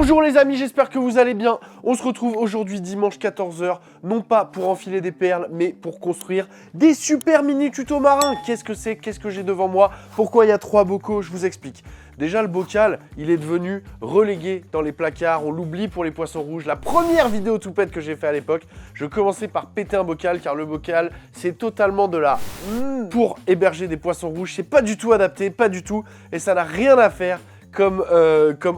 Bonjour les amis, j'espère que vous allez bien. On se retrouve aujourd'hui dimanche 14 h, non pas pour enfiler des perles, mais pour construire des super mini tutos marins. Qu'est-ce que c'est? Qu'est-ce que j'ai devant moi? Pourquoi il y a 3 bocaux? Je vous explique. Déjà, le bocal, il est devenu relégué dans les placards. On l'oublie pour les poissons rouges. La première vidéo toupette que j'ai fait à l'époque, je commençais par péter un bocal, car le bocal, c'est totalement de la pour héberger des poissons rouges. C'est pas du tout adapté, pas du tout. Et ça n'a rien à faire comme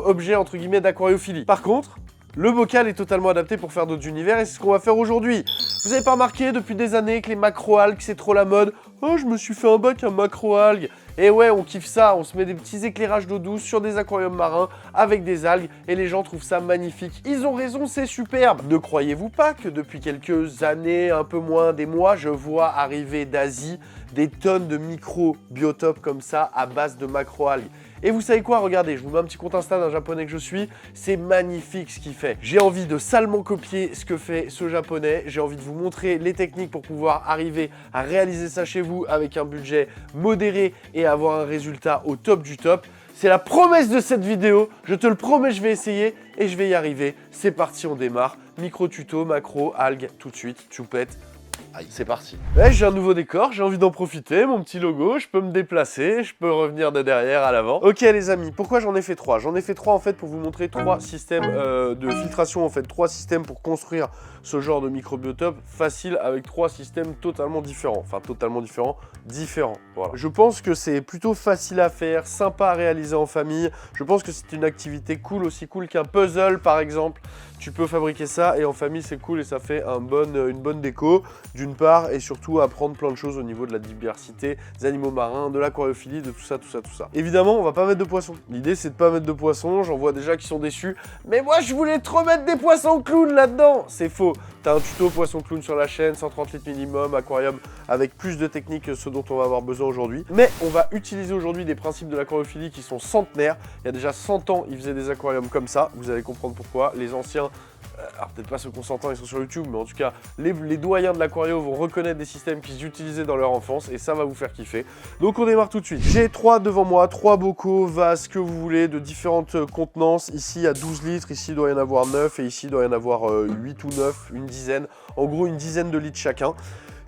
objet, entre guillemets, d'aquariophilie. Par contre, le bocal est totalement adapté pour faire d'autres univers et c'est ce qu'on va faire aujourd'hui. Vous avez pas remarqué depuis des années que les macro-algues, c'est trop la mode? Oh, je me suis fait un bac à macro-algues. Et ouais, on kiffe ça, on se met des petits éclairages d'eau douce sur des aquariums marins avec des algues et les gens trouvent ça magnifique. Ils ont raison, c'est superbe. Ne croyez-vous pas que depuis quelques années, un peu moins des mois, je vois arriver d'Asie des tonnes de micro-biotopes comme ça à base de macro-algues. Et vous savez quoi? Regardez, je vous mets un petit compte Insta d'un japonais que je suis. C'est magnifique ce qu'il fait. J'ai envie de salement copier ce que fait ce japonais. J'ai envie de vous montrer les techniques pour pouvoir arriver à réaliser ça chez vous avec un budget modéré et avoir un résultat au top du top. C'est la promesse de cette vidéo. Je te le promets, je vais essayer et je vais y arriver. C'est parti, on démarre. Micro tuto, macro, algues, tout de suite, choupette. C'est parti. Ouais, j'ai un nouveau décor, j'ai envie d'en profiter, mon petit logo, je peux me déplacer, je peux revenir de derrière à l'avant. Ok les amis, pourquoi j'en ai fait 3? J'en ai fait 3 en fait pour vous montrer 3 systèmes de filtration, en fait 3 systèmes pour construire ce genre de microbiotope facile avec 3 systèmes totalement différents. Enfin totalement différents, voilà. Je pense que c'est plutôt facile à faire, sympa à réaliser en famille. Je pense que c'est une activité cool, aussi cool qu'un puzzle par exemple. Tu peux fabriquer ça et en famille c'est cool et ça fait une bonne déco d'une part et surtout apprendre plein de choses au niveau de la diversité des animaux marins, de l'aquariophilie, de tout ça. Évidemment on va pas mettre de poissons. L'idée c'est de pas mettre de poissons, j'en vois déjà qui sont déçus. Mais moi je voulais trop mettre des poissons clowns là-dedans. C'est faux. T'as un tuto poisson clown sur la chaîne, 130 litres minimum, aquarium avec plus de techniques que ce dont on va avoir besoin aujourd'hui. Mais on va utiliser aujourd'hui des principes de l'aquariophilie qui sont centenaires. Il y a déjà 100 ans, ils faisaient des aquariums comme ça. Vous allez comprendre pourquoi. Les anciens, alors peut-être pas ceux qu'on s'entend, ils sont sur YouTube, mais en tout cas, les doyens de l'aquario vont reconnaître des systèmes qu'ils utilisaient dans leur enfance et ça va vous faire kiffer. Donc on démarre tout de suite. J'ai 3 devant moi, 3 bocaux, vases, que vous voulez, de différentes contenances. Ici, il y a 12 litres, ici, il doit y en avoir 9 et ici, il doit y en avoir 8 ou 9, une dizaine. En gros, une dizaine de litres chacun.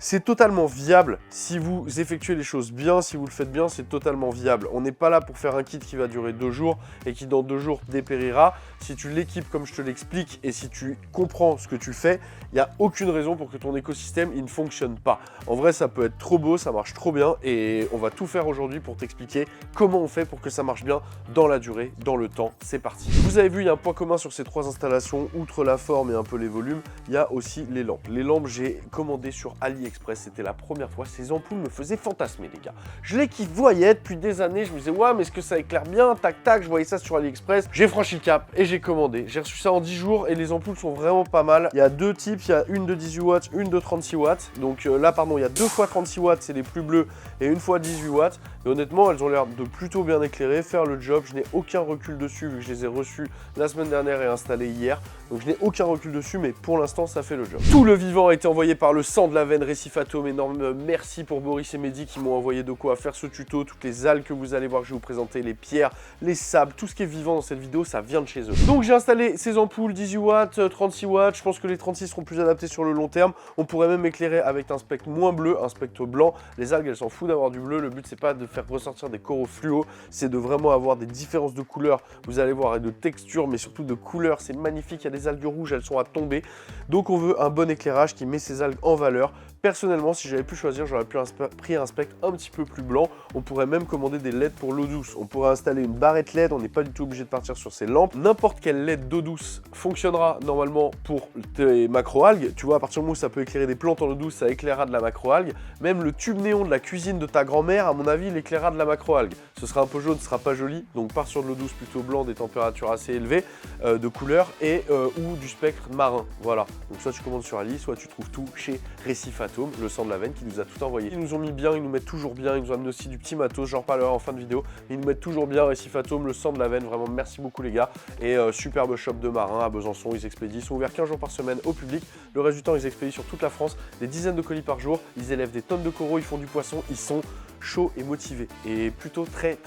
C'est totalement viable si vous effectuez les choses bien, si vous le faites bien, c'est totalement viable. On n'est pas là pour faire un kit qui va durer 2 jours et qui dans 2 jours dépérira. Si tu l'équipes comme je te l'explique et si tu comprends ce que tu fais, il n'y a aucune raison pour que ton écosystème il ne fonctionne pas. En vrai, ça peut être trop beau, ça marche trop bien et on va tout faire aujourd'hui pour t'expliquer comment on fait pour que ça marche bien dans la durée, dans le temps. C'est parti. Vous avez vu, il y a un point commun sur ces 3 installations, outre la forme et un peu les volumes, il y a aussi les lampes. Les lampes, j'ai commandé sur AliExpress. C'était la première fois, ces ampoules me faisaient fantasmer les gars. Je les voyais depuis des années, je me disais ouais mais est-ce que ça éclaire bien, tac tac, je voyais ça sur AliExpress. J'ai franchi le cap et j'ai commandé. J'ai reçu ça en 10 jours et les ampoules sont vraiment pas mal. Il y a 2 types, il y a une de 18 watts, une de 36 watts. Donc là pardon, il y a 2 fois 36 watts, c'est les plus bleus et une fois 18 watts. Et honnêtement, elles ont l'air de plutôt bien éclairer, faire le job. Je n'ai aucun recul dessus vu que je les ai reçus la semaine dernière et installés hier. Donc je n'ai aucun recul dessus, mais pour l'instant, ça fait le job. Tout le vivant a été envoyé par le sang de la veine Récifatome. Énorme merci pour Boris et Mehdi qui m'ont envoyé de quoi faire ce tuto. Toutes les algues que vous allez voir que je vais vous présenter, les pierres, les sables, tout ce qui est vivant dans cette vidéo, ça vient de chez eux. Donc j'ai installé ces ampoules 18 watts, 36 watts. Je pense que les 36 seront plus adaptés sur le long terme. On pourrait même éclairer avec un spectre moins bleu, un spectre blanc. Les algues, elles s'en foutent d'avoir du bleu. Le but, c'est pas de faire ressortir des coraux fluo, c'est de vraiment avoir des différences de couleurs. Vous allez voir, et de texture, mais surtout de couleurs. C'est magnifique. Il y a des algues rouges, elles sont à tomber. Donc on veut un bon éclairage qui met ces algues en valeur. Personnellement, si j'avais pu choisir, j'aurais pris un spectre un petit peu plus blanc. On pourrait même commander des LED pour l'eau douce. On pourrait installer une barrette LED, on n'est pas du tout obligé de partir sur ces lampes. N'importe quelle LED d'eau douce fonctionnera normalement pour tes macro-algues. Tu vois, à partir du moment où ça peut éclairer des plantes en eau douce, ça éclairera de la macro-algue. Même le tube néon de la cuisine de ta grand-mère, à mon avis, il éclairera de la macro-algue. Ce sera un peu jaune, ce sera pas joli. Donc pars sur de l'eau douce plutôt blanc, des températures assez élevées de couleur et ou du spectre marin. Voilà. Donc soit tu commandes sur Ali, soit tu trouves tout chez Récifatome, le sang de la veine qui nous a tout envoyé. Ils nous ont mis bien, ils nous mettent toujours bien, ils nous ont amené aussi du petit matos, j'en reparlerai en fin de vidéo. Ils nous mettent toujours bien Récifatome, le sang de la veine, vraiment merci beaucoup les gars. Et superbe shop de marins à Besançon, ils expédient, ils sont ouverts 15 jours par semaine au public. Le reste du temps, ils expédient sur toute la France, des dizaines de colis par jour, ils élèvent des tonnes de coraux, ils font du poisson, ils sont chauds et motivés et plutôt très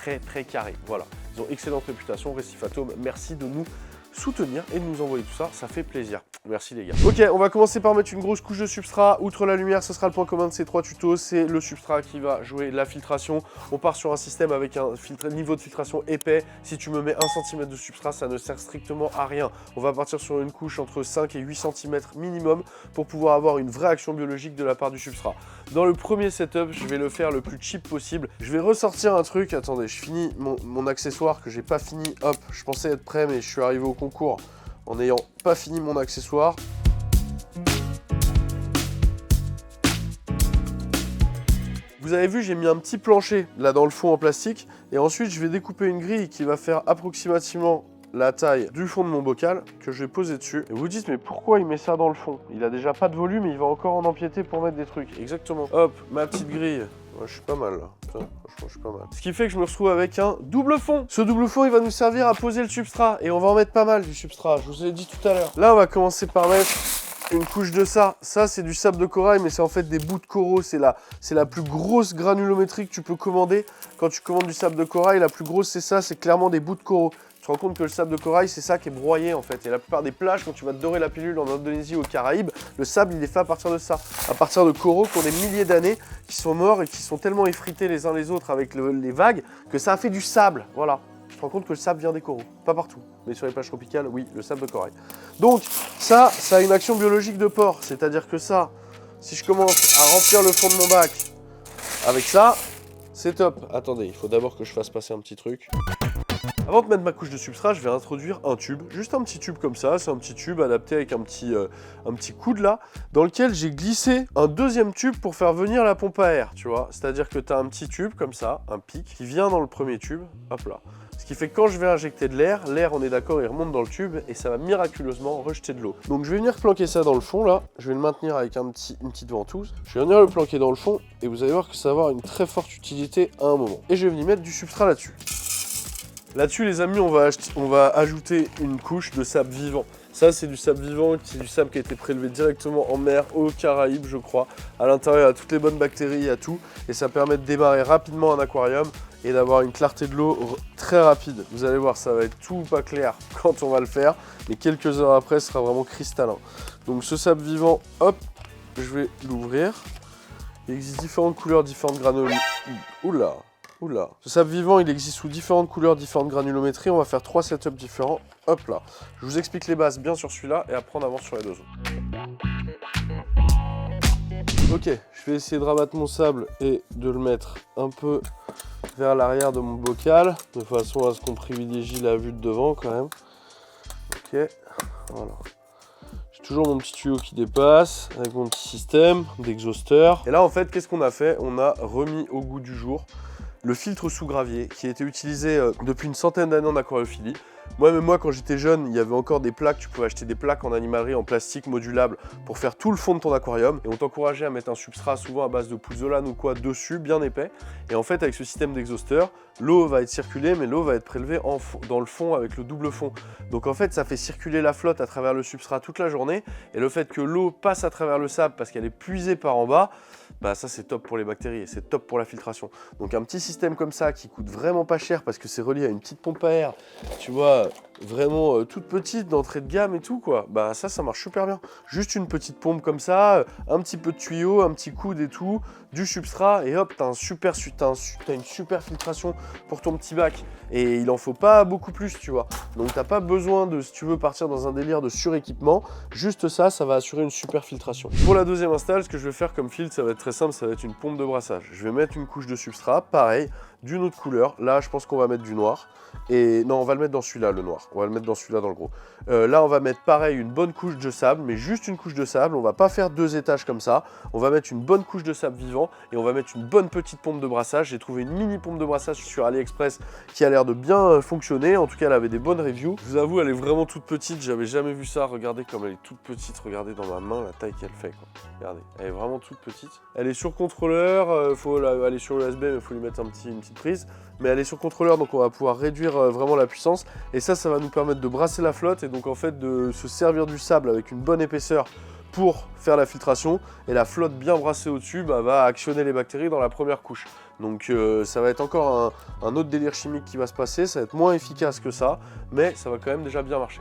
carrés. Voilà, ils ont excellente réputation, Récifatome, merci de nous soutenir et de nous envoyer tout ça, ça fait plaisir. Merci les gars. Ok, on va commencer par mettre une grosse couche de substrat. Outre la lumière, ce sera le point commun de ces 3 tutos, c'est le substrat qui va jouer la filtration. On part sur un système avec un niveau de filtration épais. Si tu me mets 1 cm de substrat, ça ne sert strictement à rien. On va partir sur une couche entre 5 et 8 cm minimum pour pouvoir avoir une vraie action biologique de la part du substrat. Dans le premier setup, je vais le faire le plus cheap possible. Je vais ressortir un truc. Attendez, je finis mon accessoire que j'ai pas fini. Hop, je pensais être prêt, mais je suis arrivé au concours en n'ayant pas fini mon accessoire. Vous avez vu, j'ai mis un petit plancher là dans le fond en plastique et ensuite je vais découper une grille qui va faire approximativement la taille du fond de mon bocal que je vais poser dessus. Et vous dites mais pourquoi il met ça dans le fond? Il a déjà pas de volume et il va encore en empiéter pour mettre des trucs. Exactement. Hop, ma petite grille. Ouais, je suis pas mal là. Putain, franchement, je suis pas mal. Ce qui fait que je me retrouve avec un double fond. Ce double fond, il va nous servir à poser le substrat. Et on va en mettre pas mal du substrat. Je vous ai dit tout à l'heure. Là, on va commencer par mettre une couche de ça. Ça, c'est du sable de corail, mais c'est en fait des bouts de coraux. C'est la plus grosse granulométrie que tu peux commander. Quand tu commandes du sable de corail, la plus grosse, c'est ça. C'est clairement des bouts de coraux. Tu te rends compte que le sable de corail, c'est ça qui est broyé en fait. Et la plupart des plages, quand tu vas te dorer la pilule en Indonésie ou aux Caraïbes, le sable, il est fait à partir de ça. À partir de coraux qui ont des milliers d'années, qui sont morts et qui sont tellement effrités les uns les autres avec les vagues, que ça a fait du sable. Voilà. Tu te rends compte que le sable vient des coraux. Pas partout. Mais sur les plages tropicales, oui, le sable de corail. Donc, ça a une action biologique de porc. C'est-à-dire que ça, si je commence à remplir le fond de mon bac avec ça, c'est top. Attendez, il faut d'abord que je fasse passer un petit truc. Avant de mettre ma couche de substrat, je vais introduire un tube, juste un petit tube comme ça, c'est un petit tube adapté avec un petit coude là, dans lequel j'ai glissé un deuxième tube pour faire venir la pompe à air, tu vois. C'est-à-dire que tu as un petit tube comme ça, un pic, qui vient dans le premier tube, hop là. Ce qui fait que quand je vais injecter de l'air, on est d'accord, il remonte dans le tube et ça va miraculeusement rejeter de l'eau. Donc je vais venir planquer ça dans le fond là, je vais le maintenir avec une petite ventouse, je vais venir le planquer dans le fond et vous allez voir que ça va avoir une très forte utilité à un moment. Et je vais venir mettre du substrat là-dessus. Là-dessus, les amis, on va ajouter une couche de sable vivant. Ça, c'est du sable vivant, c'est du sable qui a été prélevé directement en mer, aux Caraïbes, je crois. À l'intérieur, il y a toutes les bonnes bactéries, il y a tout. Et ça permet de démarrer rapidement un aquarium et d'avoir une clarté de l'eau très rapide. Vous allez voir, ça va être tout pas clair quand on va le faire. Mais quelques heures après, ce sera vraiment cristallin. Donc ce sable vivant, hop, je vais l'ouvrir. Il existe différentes couleurs, différentes granulométries. Oula! Oula. Ce sable vivant, il existe sous différentes couleurs, différentes granulométries. On va faire 3 setups différents. Hop là. Je vous explique les bases bien sur celui-là et après on avance sur les deux autres. Ok, je vais essayer de rabattre mon sable et de le mettre un peu vers l'arrière de mon bocal, de façon à ce qu'on privilégie la vue de devant quand même. Ok, voilà. J'ai toujours mon petit tuyau qui dépasse avec mon petit système d'exhausteur. Et là en fait, qu'est-ce qu'on a fait? On a remis au goût du jour le filtre sous gravier qui a été utilisé depuis une centaine d'années en aquariophilie. Moi, quand j'étais jeune, il y avait encore des plaques, tu pouvais acheter des plaques en animalerie en plastique modulable pour faire tout le fond de ton aquarium. Et on t'encourageait à mettre un substrat souvent à base de pouzzolane ou quoi dessus, bien épais. Et en fait, avec ce système d'exhausteur, l'eau va être circulée, mais l'eau va être prélevée dans le fond avec le double fond. Donc en fait, ça fait circuler la flotte à travers le substrat toute la journée. Et le fait que l'eau passe à travers le sable parce qu'elle est puisée par en bas, bah ça c'est top pour les bactéries et c'est top pour la filtration. Donc un petit système comme ça qui coûte vraiment pas cher parce que c'est relié à une petite pompe à air, tu vois, vraiment toute petite, d'entrée de gamme et tout quoi. Bah ça marche super bien. Juste une petite pompe comme ça, un petit peu de tuyau, un petit coude et tout, du substrat et hop, t'as une super filtration pour ton petit bac. Et il en faut pas beaucoup plus, tu vois. Donc t'as pas besoin de, si tu veux partir dans un délire de suréquipement, juste ça va assurer une super filtration. Pour la deuxième install, ce que je vais faire comme filtre, ça va être très simple, ça va être une pompe de brassage. Je vais mettre une couche de substrat, pareil, d'une autre couleur. Là, je pense qu'on va mettre du noir. Et non, on va le mettre dans celui-là, le noir. On va le mettre dans celui-là, dans le gros. Là, on va mettre pareil, une bonne couche de sable, mais juste une couche de sable. On va pas faire 2 étages comme ça. On va mettre une bonne couche de sable vivant et on va mettre une bonne petite pompe de brassage. J'ai trouvé une mini pompe de brassage sur AliExpress qui a l'air de bien fonctionner. En tout cas, elle avait des bonnes reviews. Je vous avoue, elle est vraiment toute petite. J'avais jamais vu ça. Regardez comme elle est toute petite. Regardez dans ma main la taille qu'elle fait, quoi. Regardez, elle est vraiment toute petite. Elle est sur contrôleur. Elle est sur USB, mais il faut lui mettre une petite prise. Mais elle est sur contrôleur, donc on va pouvoir réduire vraiment la puissance. Et ça va nous permettre de brasser la flotte et donc en fait de se servir du sable avec une bonne épaisseur pour faire la filtration, et la flotte bien brassée au-dessus va actionner les bactéries dans la première couche. Donc ça va être encore un autre délire chimique qui va se passer, ça va être moins efficace que ça, mais ça va quand même déjà bien marcher.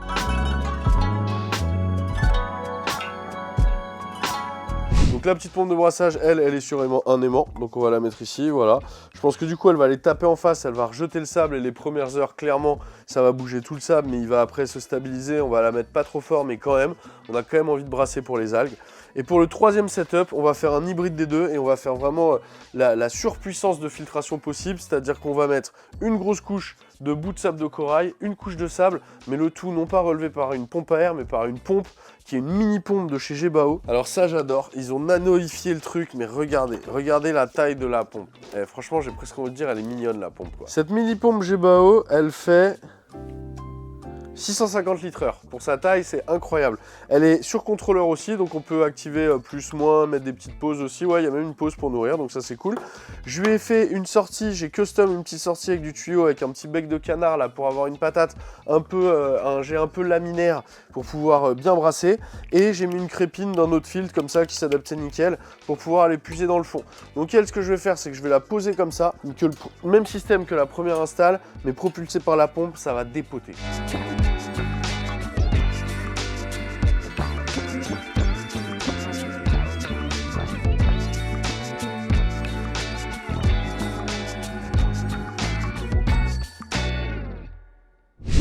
Donc la petite pompe de brassage, elle est sur un aimant, donc on va la mettre ici, voilà. Je pense que du coup, elle va aller taper en face, elle va rejeter le sable, et les premières heures, clairement, ça va bouger tout le sable, mais il va après se stabiliser, on va la mettre pas trop fort, mais quand même, on a quand même envie de brasser pour les algues. Et pour le troisième setup, on va faire un hybride des deux, et on va faire vraiment la surpuissance de filtration possible, c'est-à-dire qu'on va mettre une grosse couche de bout de sable de corail, une couche de sable, mais le tout non pas relevé par une pompe à air, mais par une pompe qui est une mini pompe de chez Gebao. Alors ça j'adore, ils ont nanoifié le truc, mais regardez la taille de la pompe. Et franchement j'ai presque envie de dire elle est mignonne la pompe quoi. Cette mini pompe Gebao, elle fait 650 litres/heure. Pour sa taille, c'est incroyable. Elle est sur contrôleur aussi, donc on peut activer plus, moins, mettre des petites pauses aussi. Ouais, il y a même une pause pour nourrir, donc ça c'est cool. Je lui ai fait une sortie, j'ai custom une petite sortie avec du tuyau, avec un petit bec de canard là pour avoir une patate un peu, un jet un peu laminaire pour pouvoir bien brasser. Et j'ai mis une crépine d'un autre filtre comme ça qui s'adaptait nickel pour pouvoir aller puiser dans le fond. Donc elle, ce que je vais faire, c'est que je vais la poser comme ça, que le même système que la première installe, mais propulsé par la pompe, ça va dépoter.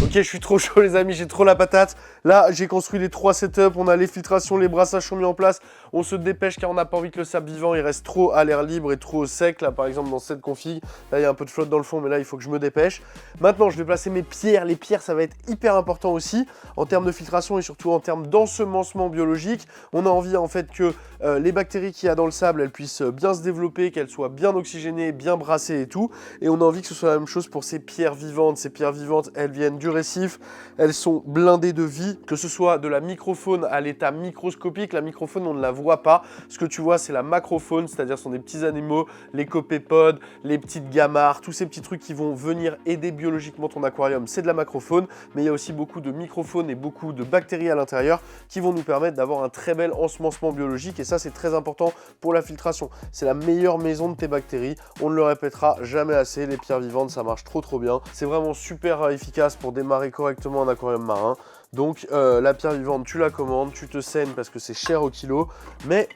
Ok, je suis trop chaud les amis, j'ai trop la patate. Là, j'ai construit les 3 setups, on a les filtrations, les brassages sont mis en place. On se dépêche car on n'a pas envie que le sable vivant il reste trop à l'air libre et trop sec. Là, par exemple, dans cette config, là, il y a un peu de flotte dans le fond, mais là, il faut que je me dépêche. Maintenant, je vais placer mes pierres. Les pierres, ça va être hyper important aussi en termes de filtration et surtout en termes d'ensemencement biologique. On a envie en fait que les bactéries qu'il y a dans le sable, elles puissent bien se développer, qu'elles soient bien oxygénées, bien brassées et tout. Et on a envie que ce soit la même chose pour ces pierres vivantes. Ces pierres vivantes, elles viennent du récif, elles sont blindées de vie, que ce soit de la microfaune à l'état microscopique. La microfaune, on ne la voit pas. Ce que tu vois, c'est la macrofaune, c'est-à-dire ce sont des petits animaux, les copépodes, les petites gamarres, tous ces petits trucs qui vont venir aider biologiquement ton aquarium. C'est de la macrofaune, mais il y a aussi beaucoup de microfaune et beaucoup de bactéries à l'intérieur qui vont nous permettre d'avoir un très bel ensemencement biologique. Et ça, c'est très important pour la filtration. C'est la meilleure maison de tes bactéries. On ne le répétera jamais assez. Les pierres vivantes, ça marche trop bien. C'est vraiment super efficace pour démarrer correctement un aquarium marin. Donc la pierre vivante, tu la commandes, tu te saignes parce que c'est cher au kilo, mais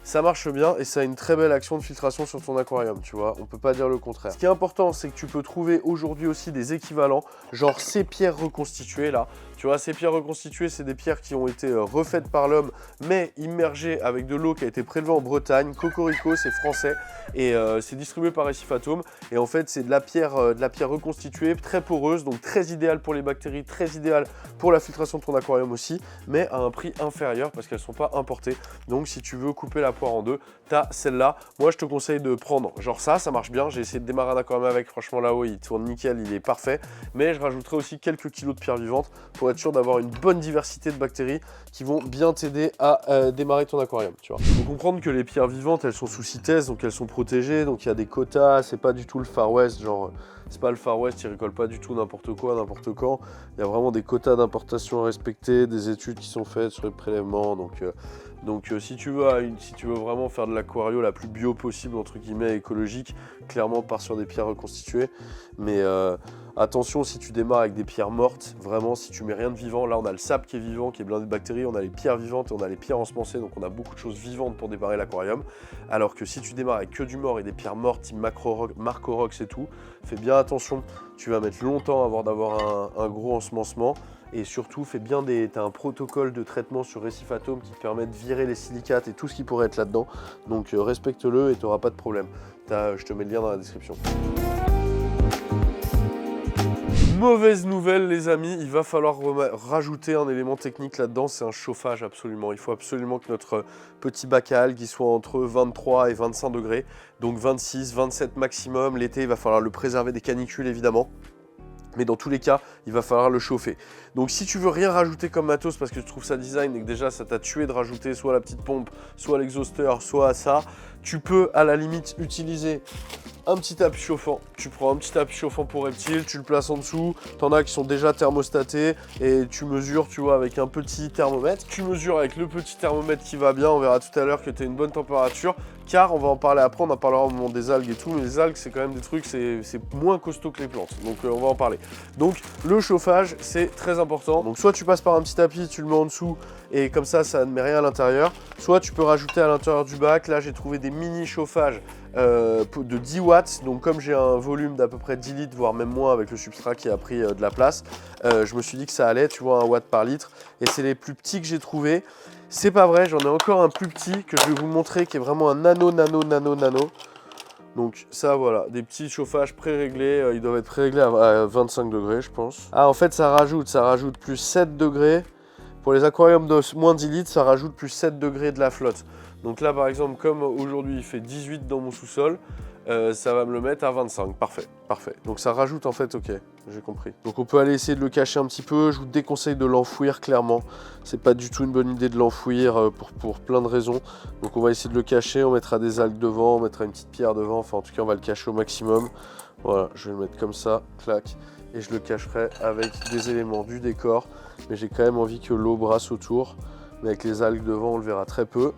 ça marche bien et ça a une très belle action de filtration sur ton aquarium, tu vois, on peut pas dire le contraire. Ce qui est important, c'est que tu peux trouver aujourd'hui aussi des équivalents, genre ces pierres reconstituées là. Tu vois, ces pierres reconstituées, c'est des pierres qui ont été refaites par l'homme, mais immergées avec de l'eau qui a été prélevée en Bretagne. Cocorico, c'est français, et c'est distribué par Récifatome. Et en fait, c'est de la pierre reconstituée, très poreuse, donc très idéale pour les bactéries, très idéale pour la filtration de ton aquarium aussi, mais à un prix inférieur parce qu'elles ne sont pas importées. Donc, si tu veux couper la poire en deux, tu as celle-là. Moi, je te conseille de prendre genre ça marche bien. J'ai essayé de démarrer un aquarium avec, franchement, là-haut, il tourne nickel, il est parfait. Mais je rajouterai aussi quelques kilos de pierres vivantes pour être sûr d'avoir une bonne diversité de bactéries qui vont bien t'aider à démarrer ton aquarium, tu vois. Il faut comprendre que les pierres vivantes, elles sont sous CITES, donc elles sont protégées, donc il y a des quotas, c'est pas du tout le Far West, genre c'est pas le Far West, ils récoltent pas du tout n'importe quoi, n'importe quand. Il y a vraiment des quotas d'importation à respecter, des études qui sont faites sur les prélèvements, donc si tu veux vraiment faire de l'aquario la plus bio possible, entre guillemets, écologique, clairement pars sur des pierres reconstituées. Mais attention, si tu démarres avec des pierres mortes, vraiment si tu mets rien de vivant, là on a le sable qui est vivant, qui est blindé de bactéries, on a les pierres vivantes et on a les pierres ensemencées, donc on a beaucoup de choses vivantes pour démarrer l'aquarium. Alors que si tu démarres avec que du mort et des pierres mortes, type Marcorox et tout, fais bien attention, tu vas mettre longtemps avant d'avoir un gros ensemencement. Et surtout, t'as un protocole de traitement sur Récifatome qui te permet de virer les silicates et tout ce qui pourrait être là-dedans. Donc respecte-le et tu n'auras pas de problème. Je te mets le lien dans la description. Mauvaise nouvelle les amis, il va falloir rajouter un élément technique là-dedans, c'est un chauffage absolument. Il faut absolument que notre petit bac à algues soit entre 23 et 25 degrés, donc 26, 27 maximum. L'été, il va falloir le préserver des canicules évidemment. Mais dans tous les cas, il va falloir le chauffer. Donc si tu veux rien rajouter comme matos parce que tu trouves ça design et que déjà ça t'a tué de rajouter soit la petite pompe, soit l'exhausteur, soit ça, tu peux à la limite utiliser un petit tapis chauffant. Tu prends un petit tapis chauffant pour reptile, tu le places en dessous. T'en as qui sont déjà thermostatés et tu mesures, tu vois, avec un petit thermomètre. Tu mesures avec le petit thermomètre qui va bien. On verra tout à l'heure que tu as une bonne température. Car on va en parler après, on en parlera au moment des algues et tout. Mais les algues, c'est quand même des trucs, c'est moins costaud que les plantes. Donc on va en parler. Donc le chauffage, c'est très important. Donc soit tu passes par un petit tapis, tu le mets en dessous et comme ça ne met rien à l'intérieur. Soit tu peux rajouter à l'intérieur du bac. Là, j'ai trouvé des mini chauffages de 10 watts, donc comme j'ai un volume d'à peu près 10 litres, voire même moins avec le substrat qui a pris de la place, je me suis dit que ça allait, tu vois, 1 watt par litre, et c'est les plus petits que j'ai trouvés. C'est pas vrai, j'en ai encore un plus petit que je vais vous montrer, qui est vraiment un nano. Donc ça, voilà, des petits chauffages pré-réglés, ils doivent être pré-réglés à 25 degrés, je pense. Ah, en fait, ça rajoute plus 7 degrés. Pour les aquariums de moins 10 litres, ça rajoute plus 7 degrés de la flotte. Donc là, par exemple, comme aujourd'hui, il fait 18 dans mon sous-sol, ça va me le mettre à 25. Parfait, parfait. Donc ça rajoute en fait, ok, j'ai compris. Donc on peut aller essayer de le cacher un petit peu. Je vous déconseille de l'enfouir, clairement. C'est pas du tout une bonne idée de l'enfouir pour plein de raisons. Donc on va essayer de le cacher, on mettra des algues devant, on mettra une petite pierre devant. Enfin, en tout cas, on va le cacher au maximum. Voilà, je vais le mettre comme ça, clac. Et je le cacherai avec des éléments du décor. Mais j'ai quand même envie que l'eau brasse autour. Mais avec les algues devant, on le verra très peu.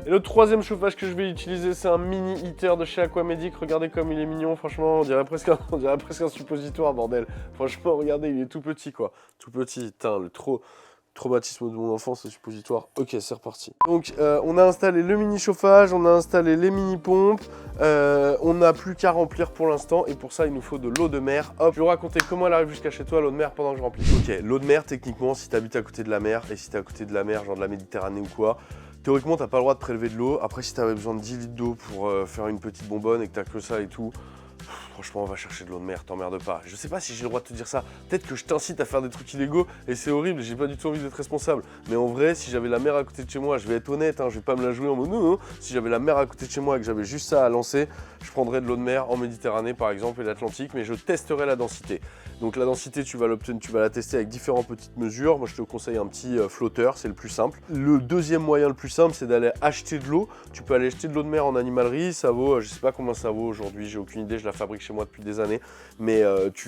Et le troisième chauffage que je vais utiliser, c'est un mini heater de chez Aquamedic. Regardez comme il est mignon, franchement, on dirait presque un suppositoire, bordel. Franchement, regardez, il est tout petit, quoi. Tout petit, putain, le traumatisme de mon enfance, le suppositoire. Ok, c'est reparti. Donc, on a installé le mini chauffage, on a installé les mini pompes. On n'a plus qu'à remplir pour l'instant. Et pour ça, il nous faut de l'eau de mer. Hop, je vais vous raconter comment elle arrive jusqu'à chez toi, l'eau de mer, pendant que je remplis. Ok, l'eau de mer, techniquement, si tu habites à côté de la mer, et si tu es à côté de la mer, genre de la Méditerranée ou quoi, théoriquement, tu n'as pas le droit de prélever de l'eau. Après, si tu avais besoin de 10 litres d'eau pour faire une petite bonbonne et que tu n'as que ça et tout, franchement, on va chercher de l'eau de mer, t'emmerdes pas. Je sais pas si j'ai le droit de te dire ça. Peut-être que je t'incite à faire des trucs illégaux et c'est horrible, j'ai pas du tout envie d'être responsable. Mais en vrai, si j'avais la mer à côté de chez moi, je vais être honnête, hein, je vais pas me la jouer en mode non. Si j'avais la mer à côté de chez moi et que j'avais juste ça à lancer, je prendrais de l'eau de mer en Méditerranée par exemple et l'Atlantique, mais je testerai la densité. Donc la densité, tu vas la tester avec différentes petites mesures. Moi, je te conseille un petit flotteur, c'est le plus simple. Le deuxième moyen le plus simple, c'est d'aller acheter de l'eau. Tu peux aller acheter de l'eau de mer en animalerie. Ça vaut, je sais pas combien ça vaut aujourd'hui, j'ai aucune idée, je la fabrique chez moi depuis des années. Mais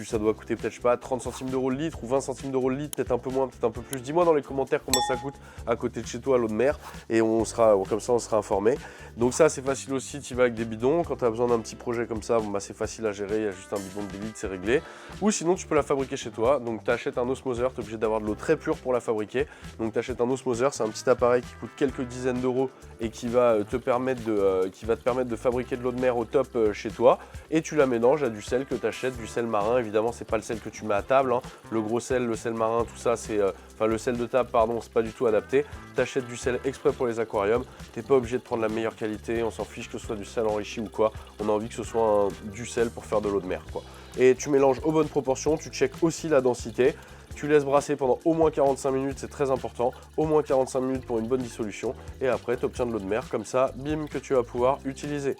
ça doit coûter peut-être, je sais pas, 30 centimes d'euros le litre ou 20 centimes d'euros le litre, peut-être un peu moins, peut-être un peu plus. Dis-moi dans les commentaires combien ça coûte à côté de chez toi l'eau de mer et comme ça on sera informé. Donc ça, c'est facile aussi, tu vas avec des bidons. Quand tu as besoin d'un petit projet comme ça, bon, bah, c'est facile à gérer, il y a juste un bidon de 10 litres, c'est réglé. Ou sinon, tu peux la fabriquer chez toi. Donc tu achètes un osmoseur, tu es obligé d'avoir de l'eau très pure pour la fabriquer. Donc tu achètes un osmoseur, c'est un petit appareil qui coûte quelques dizaines d'euros et qui va te permettre de fabriquer de l'eau de mer au top chez toi. Et tu la mélanges à du sel que tu achètes, du sel marin. Évidemment, c'est pas le sel que tu mets à table, hein. Le gros sel, le sel marin, tout ça, c'est le sel de table, pardon, c'est pas du tout adapté. Tu achètes du sel exprès pour les aquariums. T'es pas obligé de prendre la meilleure qualité, on s'en fiche que ce soit du sel enrichi ou quoi. On a envie que ce soit du sel pour faire de l'eau de mer, quoi. Et tu mélanges aux bonnes proportions, tu checkes aussi la densité. Tu laisses brasser pendant au moins 45 minutes, c'est très important. Au moins 45 minutes pour une bonne dissolution. Et après, tu obtiens de l'eau de mer, comme ça, bim, que tu vas pouvoir utiliser.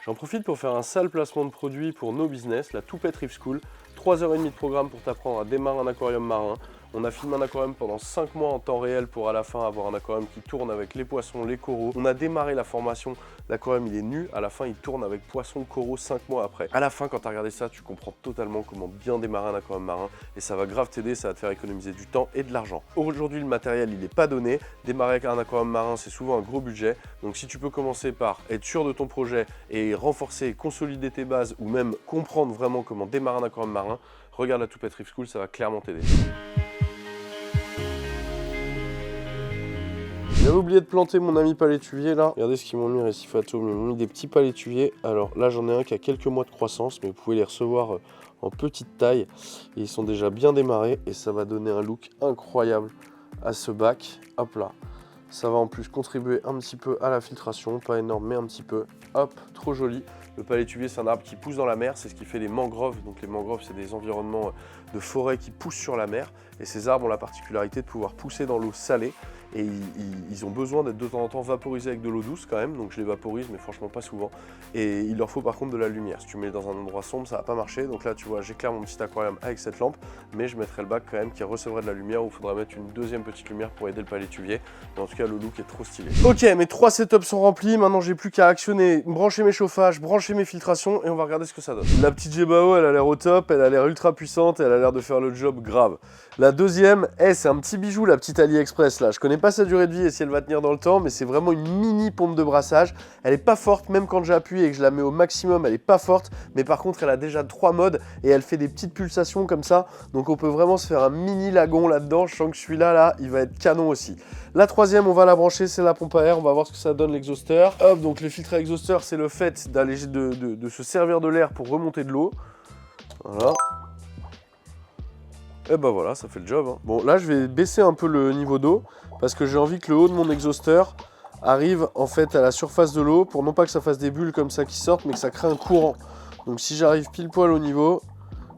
J'en profite pour faire un sale placement de produit pour nos business, la Toupette Reef School. 3h30 de programme pour t'apprendre à démarrer un aquarium marin. On a filmé un aquarium pendant 5 mois en temps réel pour à la fin avoir un aquarium qui tourne avec les poissons, les coraux. On a démarré la formation, l'aquarium il est nu, à la fin il tourne avec poissons, coraux 5 mois après. À la fin, quand tu as regardé ça, tu comprends totalement comment bien démarrer un aquarium marin et ça va grave t'aider, ça va te faire économiser du temps et de l'argent. Aujourd'hui, le matériel il n'est pas donné. Démarrer avec un aquarium marin, c'est souvent un gros budget. Donc si tu peux commencer par être sûr de ton projet et renforcer, consolider tes bases ou même comprendre vraiment comment démarrer un aquarium marin, regarde la Toupette Reef School, ça va clairement t'aider. J'avais oublié de planter mon ami palétuvier là. Regardez ce qu'ils m'ont mis, Récifato. Ils m'ont mis des petits palétuviers. Alors là, j'en ai un qui a quelques mois de croissance, mais vous pouvez les recevoir en petite taille. Et ils sont déjà bien démarrés et ça va donner un look incroyable à ce bac. Hop là. Ça va en plus contribuer un petit peu à la filtration, pas énorme mais un petit peu. Hop, trop joli. Le palétuvier, c'est un arbre qui pousse dans la mer, c'est ce qui fait les mangroves. Donc les mangroves, c'est des environnements de forêt qui poussent sur la mer. Et ces arbres ont la particularité de pouvoir pousser dans l'eau salée. Et ils ont besoin d'être de temps en temps vaporisés avec de l'eau douce quand même. Donc je les vaporise, mais franchement pas souvent. Et il leur faut par contre de la lumière. Si tu mets dans un endroit sombre, ça va pas marcher. Donc là, tu vois, j'éclaire mon petit aquarium avec cette lampe. Mais je mettrai le bac quand même qui recevrait de la lumière. Où il faudra mettre une deuxième petite lumière pour aider le palétuvier. Mais en tout cas, le look est trop stylé. Ok, mes 3 setups sont remplis. Maintenant, j'ai plus qu'à actionner, brancher mes chauffages, brancher mes filtrations et on va regarder ce que ça donne. La petite G-Bao, elle a l'air au top, elle a l'air ultra puissante et elle a l'air de faire le job grave. La deuxième, c'est un petit bijou, la petite AliExpress là. Je connais pas sa durée de vie et si elle va tenir dans le temps, mais c'est vraiment une mini pompe de brassage. Elle est pas forte, même quand j'appuie et que je la mets au maximum, elle est pas forte. Mais par contre, elle a déjà 3 modes et elle fait des petites pulsations comme ça. Donc on peut vraiment se faire un mini lagon là-dedans. Je sens que celui-là, là, il va être canon aussi. La troisième, on va la brancher, c'est la pompe à air. On va voir ce que ça donne l'exhausteur. Hop, donc le filtre à exhausteur, c'est le fait d'alléger, de se servir de l'air pour remonter de l'eau. Voilà. Et bah voilà, ça fait le job. Hein. Bon, là, je vais baisser un peu le niveau d'eau parce que j'ai envie que le haut de mon exhausteur arrive en fait à la surface de l'eau pour non pas que ça fasse des bulles comme ça qui sortent, mais que ça crée un courant. Donc si j'arrive pile poil au niveau,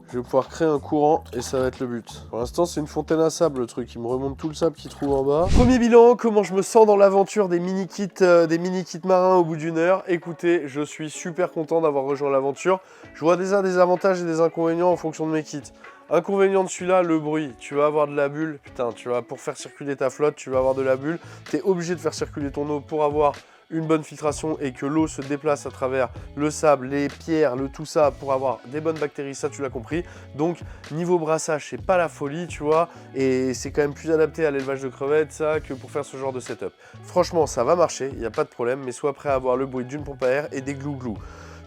je vais pouvoir créer un courant et ça va être le but. Pour l'instant, c'est une fontaine à sable le truc. Il me remonte tout le sable qu'il trouve en bas. Premier bilan, comment je me sens dans l'aventure des mini-kits marins au bout d'une heure. Écoutez, je suis super content d'avoir rejoint l'aventure. Je vois déjà des avantages et des inconvénients en fonction de mes kits. Inconvénient de celui-là, le bruit. Tu vas avoir de la bulle. Putain, pour faire circuler ta flotte, tu vas avoir de la bulle. Tu es obligé de faire circuler ton eau pour avoir une bonne filtration et que l'eau se déplace à travers le sable, les pierres, tout ça pour avoir des bonnes bactéries, ça tu l'as compris. Donc niveau brassage, c'est pas la folie, tu vois, et c'est quand même plus adapté à l'élevage de crevettes, ça, que pour faire ce genre de setup. Franchement, ça va marcher, il n'y a pas de problème, mais sois prêt à avoir le bruit d'une pompe à air et des glou-glou.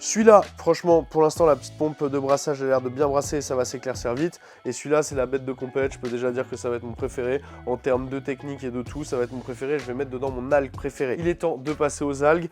Celui-là, franchement, pour l'instant, la petite pompe de brassage a l'air de bien brasser et ça va s'éclaircir vite. Et celui-là, c'est la bête de compète. Je peux déjà dire que ça va être mon préféré. En termes de technique et de tout, ça va être mon préféré. Je vais mettre dedans mon algue préférée. Il est temps de passer aux algues.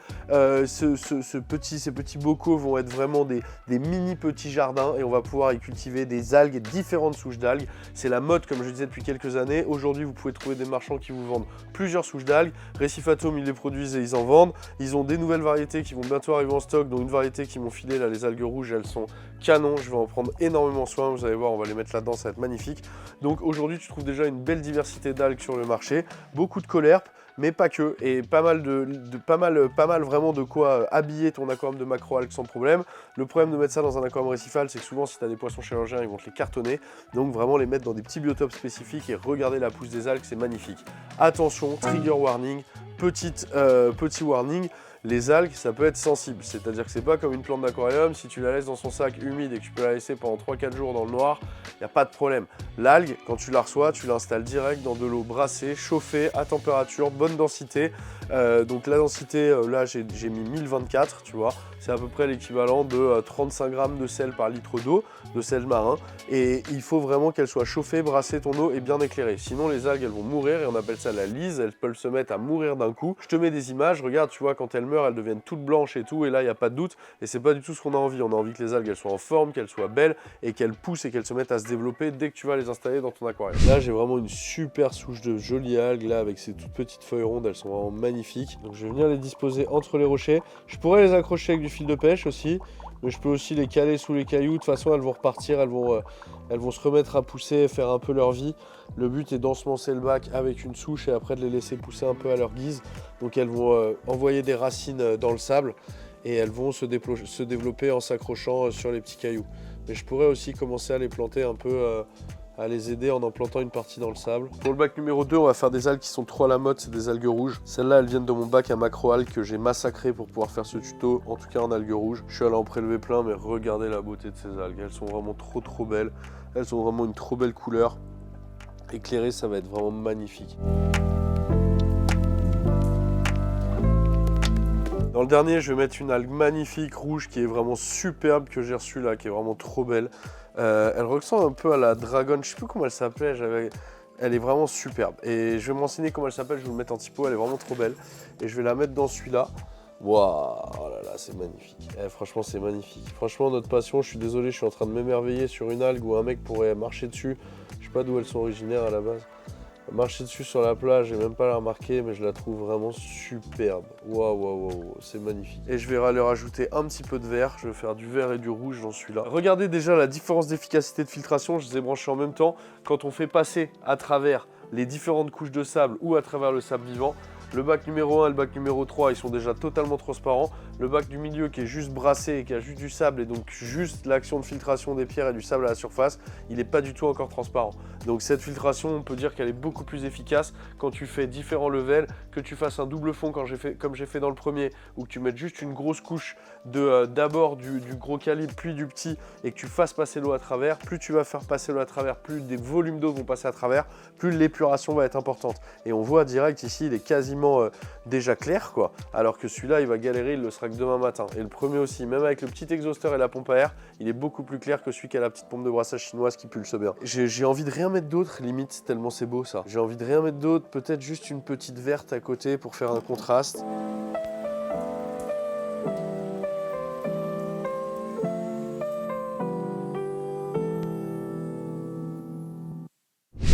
Ces petits bocaux vont être vraiment des mini petits jardins et on va pouvoir y cultiver des algues, différentes souches d'algues. C'est la mode, comme je disais depuis quelques années. Aujourd'hui, vous pouvez trouver des marchands qui vous vendent plusieurs souches d'algues. Récifatum, ils les produisent et ils en vendent. Ils ont des nouvelles variétés qui vont bientôt arriver en stock, dont une variété qui m'ont filé là, les algues rouges, elles sont canon, je vais en prendre énormément soin, vous allez voir, on va les mettre là-dedans, ça va être magnifique. Donc aujourd'hui tu trouves déjà une belle diversité d'algues sur le marché, beaucoup de colerpes, mais pas que, et pas mal vraiment de quoi habiller ton aquarium de macro-algues sans problème. Le problème de mettre ça dans un aquarium récifal, c'est que souvent si tu as des poissons chirurgiens, ils vont te les cartonner, donc vraiment les mettre dans des petits biotopes spécifiques et regarder la pousse des algues, c'est magnifique. Attention, trigger warning, petit warning, les algues, ça peut être sensible, c'est-à-dire que c'est pas comme une plante d'aquarium, si tu la laisses dans son sac humide et que tu peux la laisser pendant 3-4 jours dans le noir, il n'y a pas de problème. L'algue, quand tu la reçois, tu l'installes direct dans de l'eau brassée, chauffée, à température, bonne densité. Donc la densité, là j'ai mis 1024, tu vois, c'est à peu près l'équivalent de 35 grammes de sel par litre d'eau, de sel marin, et il faut vraiment qu'elle soit chauffée, brassée ton eau et bien éclairée. Sinon les algues elles vont mourir et on appelle ça la lyse, elles peuvent se mettre à mourir d'un coup. Je te mets des images, regarde, tu vois, quand elles meurent, elles deviennent toutes blanches et tout, et là il n'y a pas de doute, et c'est pas du tout ce qu'on a envie. On a envie que les algues elles soient en forme, qu'elles soient belles, et qu'elles poussent et qu'elles se mettent à se développer dès que tu vas les installer dans ton aquarium. Là j'ai vraiment une super souche de jolies algues, là avec ces toutes petites feuilles rondes, elles sont vraiment magnifiques. Donc je vais venir les disposer entre les rochers. Je pourrais les accrocher avec du fil de pêche aussi, mais je peux aussi les caler sous les cailloux. De toute façon elles vont repartir, elles vont se remettre à pousser et faire un peu leur vie. Le but est d'ensemencer le bac avec une souche et après de les laisser pousser un peu à leur guise. Donc elles vont envoyer des racines dans le sable et elles vont se développer en s'accrochant sur les petits cailloux. Mais je pourrais aussi commencer à les planter un peu, à les aider en plantant une partie dans le sable. Pour le bac numéro 2, on va faire des algues qui sont trop à la mode, c'est des algues rouges. Celles-là, elles viennent de mon bac à macro-algues que j'ai massacré pour pouvoir faire ce tuto, en tout cas en algues rouges. Je suis allé en prélever plein, mais regardez la beauté de ces algues. Elles sont vraiment trop belles. Elles ont vraiment une trop belle couleur. Éclairé, ça va être vraiment magnifique. Dans le dernier, je vais mettre une algue magnifique rouge qui est vraiment superbe, que j'ai reçue là, qui est vraiment trop belle. Elle ressemble un peu à la dragon, je sais plus comment elle s'appelait, elle est vraiment superbe. Et je vais me renseigner comment elle s'appelle, je vais vous le mettre en typo, elle est vraiment trop belle. Et je vais la mettre dans celui-là. Waouh, oh là là, c'est magnifique. Franchement, c'est magnifique. Franchement, notre passion, je suis désolé, je suis en train de m'émerveiller sur une algue où un mec pourrait marcher dessus. Je sais pas d'où elles sont originaires à la base. Marcher dessus sur la plage, j'ai même pas la remarqué, mais je la trouve vraiment superbe. Waouh, waouh, waouh, c'est magnifique. Et je vais aller rajouter un petit peu de vert. Je vais faire du vert et du rouge, j'en suis là. Regardez déjà la différence d'efficacité de filtration. Je les ai branchés en même temps. Quand on fait passer à travers les différentes couches de sable ou à travers le sable vivant, le bac numéro 1 et le bac numéro 3, ils sont déjà totalement transparents. Le bac du milieu qui est juste brassé et qui a juste du sable et donc juste l'action de filtration des pierres et du sable à la surface, il n'est pas du tout encore transparent. Donc cette filtration, on peut dire qu'elle est beaucoup plus efficace quand tu fais différents levels, que tu fasses un double fond comme j'ai fait dans le premier, ou que tu mettes juste une grosse couche d'abord du gros calibre puis du petit et que tu fasses passer l'eau à travers. Plus tu vas faire passer l'eau à travers, plus des volumes d'eau vont passer à travers, plus l'épuration va être importante. Et on voit direct ici, il est quasiment déjà clair, quoi. Alors que celui-là, il va galérer, il le sera que demain matin. Et le premier aussi, même avec le petit exhausteur et la pompe à air, il est beaucoup plus clair que celui qui a la petite pompe de brassage chinoise qui pulse bien. J'ai envie de rien mettre d'autre, limite, tellement c'est beau ça. J'ai envie de rien mettre d'autre, peut-être juste une petite verte à côté pour faire un contraste.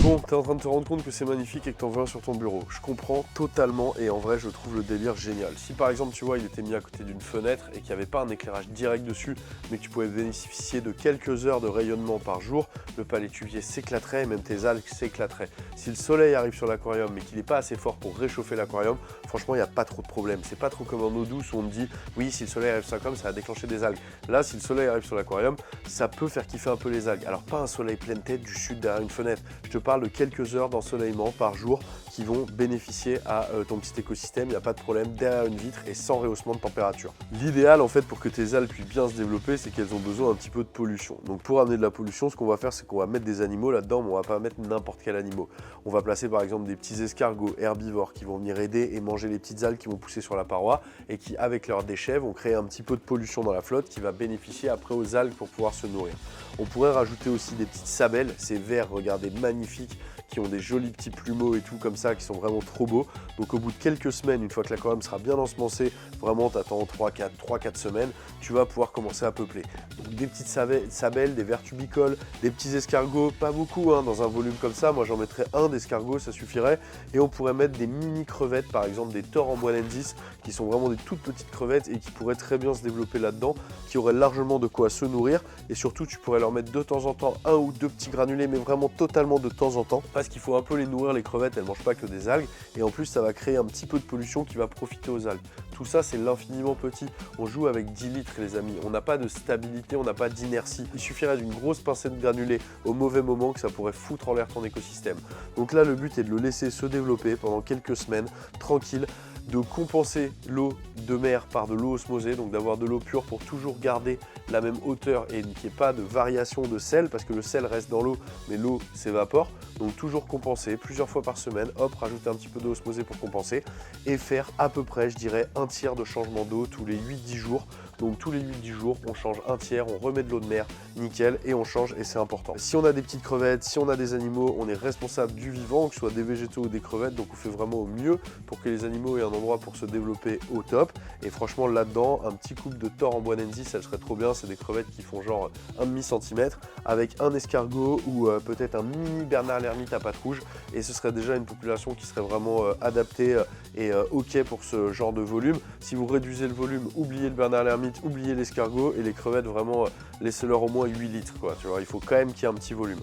Bon, t'es en train de te rendre compte que c'est magnifique et que t'en veux un sur ton bureau. Je comprends totalement et en vrai, je trouve le délire génial. Si par exemple, tu vois, il était mis à côté d'une fenêtre et qu'il n'y avait pas un éclairage direct dessus, mais que tu pouvais bénéficier de quelques heures de rayonnement par jour, le palétuvier s'éclaterait et même tes algues s'éclateraient. Si le soleil arrive sur l'aquarium mais qu'il n'est pas assez fort pour réchauffer l'aquarium, franchement, il n'y a pas trop de problème. C'est pas trop comme en eau douce où on me dit, oui, si le soleil arrive sur l'aquarium, ça va déclencher des algues. Là, si le soleil arrive sur l'aquarium, ça peut faire kiffer un peu les algues. Alors, pas un soleil pleine tête du sud derrière une fenêtre. Je te parle de quelques heures d'ensoleillement par jour qui vont bénéficier à ton petit écosystème. Il n'y a pas de problème derrière une vitre et sans rehaussement de température. L'idéal en fait pour que tes algues puissent bien se développer, c'est qu'elles ont besoin un petit peu de pollution. Donc pour amener de la pollution, ce qu'on va faire, c'est qu'on va mettre des animaux là-dedans, mais on va pas mettre n'importe quel animal. On va placer par exemple des petits escargots herbivores qui vont venir aider et manger les petites algues qui vont pousser sur la paroi et qui, avec leurs déchets, vont créer un petit peu de pollution dans la flotte qui va bénéficier après aux algues pour pouvoir se nourrir. On pourrait rajouter aussi des petites sabelles, ces vers, regardez, magnifiques, qui ont des jolis petits plumeaux et tout comme ça, qui sont vraiment trop beaux. Donc au bout de quelques semaines, une fois que l'aquarium sera bien ensemencé, vraiment t'attends 3-4 semaines, tu vas pouvoir commencer à peupler. Donc des petites sabelles, des vers tubicoles, des petits escargots, pas beaucoup hein, dans un volume comme ça, moi j'en mettrais un d'escargot, ça suffirait. Et on pourrait mettre des mini crevettes, par exemple des Torremboinensis, qui sont vraiment des toutes petites crevettes et qui pourraient très bien se développer là-dedans, qui auraient largement de quoi se nourrir. Et surtout, tu pourrais leur mettre de temps en temps un ou deux petits granulés, mais vraiment totalement de temps en temps. Parce qu'il faut un peu les nourrir, les crevettes, elles ne mangent pas que des algues. Et en plus, ça va créer un petit peu de pollution qui va profiter aux algues. Tout ça, c'est l'infiniment petit. On joue avec 10 litres, les amis. On n'a pas de stabilité, on n'a pas d'inertie. Il suffirait d'une grosse pincée de granulés au mauvais moment que ça pourrait foutre en l'air ton écosystème. Donc là, le but est de le laisser se développer pendant quelques semaines, tranquille, de compenser l'eau de mer par de l'eau osmosée, donc d'avoir de l'eau pure pour toujours garder la même hauteur et qu'il n'y ait pas de variation de sel, parce que le sel reste dans l'eau, mais l'eau s'évapore. Donc toujours compenser plusieurs fois par semaine, hop, rajouter un petit peu d'eau osmosée pour compenser, et faire à peu près, je dirais, un tiers de changement d'eau tous les 8-10 jours. Donc tous les 8-10 jours, on change un tiers, on remet de l'eau de mer, nickel, et on change, et c'est important. Si on a des petites crevettes, si on a des animaux, on est responsable du vivant, que ce soit des végétaux ou des crevettes, donc on fait vraiment au mieux pour que les animaux aient un endroit pour se développer au top. Et franchement, là-dedans, un petit couple de Torremboinensis, ça serait trop bien. C'est des crevettes qui font genre 1,5 cm avec un escargot ou peut-être un mini Bernard l'ermite à pattes rouges. Et ce serait déjà une population qui serait vraiment adaptée et ok pour ce genre de volume. Si vous réduisez le volume, oubliez le Bernard l'ermite, oubliez l'escargot et les crevettes, vraiment, laissez-leur au moins 8 litres, quoi. Tu vois, il faut quand même qu'il y ait un petit volume.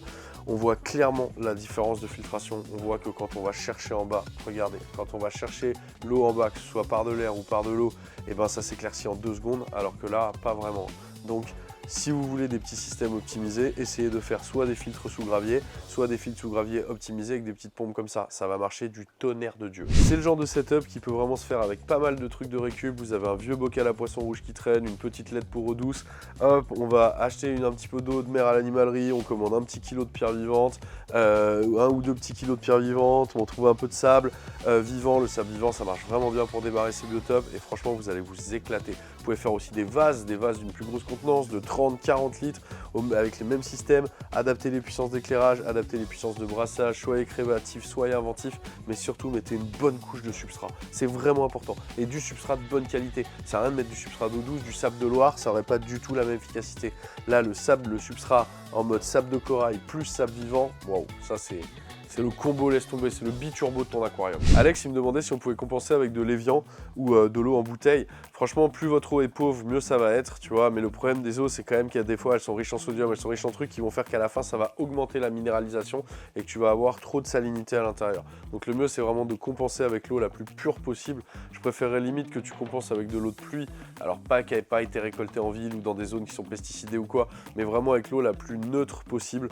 On voit clairement la différence de filtration. On voit que quand on va chercher en bas, regardez, quand on va chercher l'eau en bas, que ce soit par de l'air ou par de l'eau, et ben ça s'éclaircit en 2 secondes, alors que là, pas vraiment. Donc, si vous voulez des petits systèmes optimisés, essayez de faire soit des filtres sous gravier, soit des filtres sous gravier optimisés avec des petites pompes comme ça. Ça va marcher du tonnerre de Dieu. C'est le genre de setup qui peut vraiment se faire avec pas mal de trucs de récup. Vous avez un vieux bocal à poisson rouge qui traîne, une petite LED pour eau douce. Hop, on va acheter un petit peu d'eau de mer à l'animalerie, on commande un petit kilo de pierre vivante, un ou deux petits kilos de pierre vivante, on trouve un peu de sable vivant. Le sable vivant, ça marche vraiment bien pour démarrer ces biotopes et franchement, vous allez vous éclater. Vous pouvez faire aussi des vases d'une plus grosse contenance, de 30-40 litres, avec les mêmes systèmes, adapter les puissances d'éclairage, adapter les puissances de brassage, soyez créatif, soyez inventif, mais surtout mettez une bonne couche de substrat. C'est vraiment important. Et du substrat de bonne qualité. Ça sert à rien de mettre du substrat d'eau douce, du sable de Loire, ça n'aurait pas du tout la même efficacité. Là, le substrat en mode sable de corail plus sable vivant, waouh, ça C'est le combo, laisse tomber, c'est le biturbo de ton aquarium. Alex, il me demandait si on pouvait compenser avec de l'évian ou de l'eau en bouteille. Franchement, plus votre eau est pauvre, mieux ça va être, tu vois. Mais le problème des eaux, c'est quand même qu'il y a des fois, elles sont riches en sodium, elles sont riches en trucs qui vont faire qu'à la fin, ça va augmenter la minéralisation et que tu vas avoir trop de salinité à l'intérieur. Donc le mieux, c'est vraiment de compenser avec l'eau la plus pure possible. Je préférerais limite que tu compenses avec de l'eau de pluie. Alors pas qu'elle n'ait pas été récoltée en ville ou dans des zones qui sont pesticidées ou quoi, mais vraiment avec l'eau la plus neutre possible.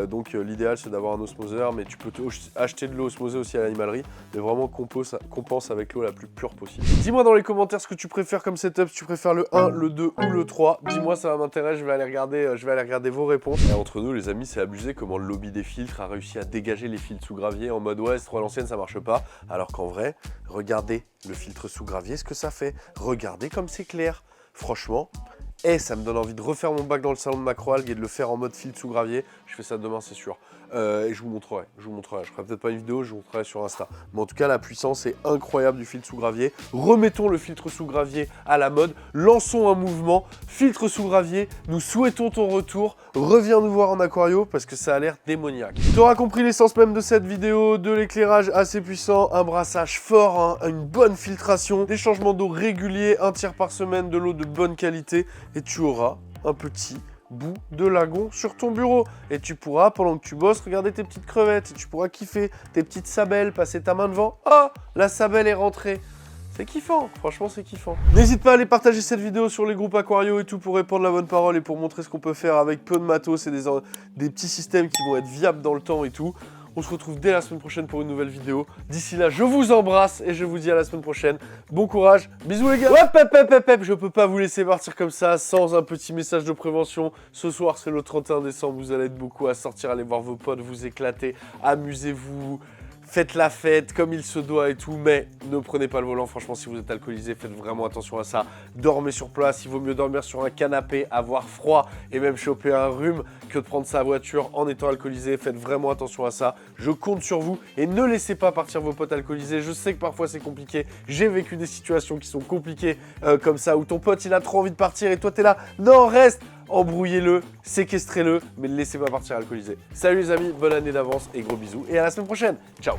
Donc l'idéal, c'est d'avoir un osmoseur, mais tu peux acheter de l'eau osmosée aussi à l'animalerie, mais vraiment compense avec l'eau la plus pure possible. Dis-moi dans les commentaires ce que tu préfères comme setup, si tu préfères le 1, le 2 ou le 3. Dis-moi, ça va m'intéresser, je vais aller regarder vos réponses. Et entre nous les amis, c'est abusé comment le lobby des filtres a réussi à dégager les filtres sous gravier en mode ouais, c'est trop à l'ancienne, ça marche pas. Alors qu'en vrai, regardez le filtre sous gravier, ce que ça fait. Regardez comme c'est clair. Franchement, ça me donne envie de refaire mon bac dans le salon de macroalgues et de le faire en mode filtre sous gravier. Je fais ça demain, c'est sûr. Et je vous montrerai. Je ferai peut-être pas une vidéo, je vous montrerai sur Insta. Mais en tout cas, la puissance est incroyable du filtre sous gravier. Remettons le filtre sous gravier à la mode. Lançons un mouvement. Filtre sous gravier, nous souhaitons ton retour. Reviens nous voir en aquario parce que ça a l'air démoniaque. Tu auras compris l'essence même de cette vidéo, de l'éclairage assez puissant, un brassage fort, hein, une bonne filtration, des changements d'eau réguliers, 1 tiers par semaine, de l'eau de bonne qualité. Et tu auras un petit bout de lagon sur ton bureau et tu pourras, pendant que tu bosses, regarder tes petites crevettes et tu pourras kiffer tes petites sabelles, passer ta main devant. Oh, la sabelle est rentrée. C'est kiffant, franchement c'est kiffant. N'hésite pas à aller partager cette vidéo sur les groupes aquario et tout pour répandre la bonne parole et pour montrer ce qu'on peut faire avec peu de matos et des petits systèmes qui vont être viables dans le temps et tout. On se retrouve dès la semaine prochaine pour une nouvelle vidéo. D'ici là, je vous embrasse et je vous dis à la semaine prochaine. Bon courage, bisous les gars. Je peux pas vous laisser partir comme ça sans un petit message de prévention. Ce soir, c'est le 31 décembre, vous allez être beaucoup à sortir, aller voir vos potes, vous éclater, amusez-vous. Faites la fête comme il se doit et tout, mais ne prenez pas le volant. Franchement, si vous êtes alcoolisé, faites vraiment attention à ça. Dormez sur place, il vaut mieux dormir sur un canapé, avoir froid et même choper un rhume que de prendre sa voiture en étant alcoolisé. Faites vraiment attention à ça. Je compte sur vous et ne laissez pas partir vos potes alcoolisés. Je sais que parfois c'est compliqué. J'ai vécu des situations qui sont compliquées comme ça, où ton pote il a trop envie de partir et toi t'es là. Non, reste! Embrouillez-le, séquestrez-le, mais ne laissez pas partir alcoolisé. Salut les amis, bonne année d'avance et gros bisous et à la semaine prochaine. Ciao.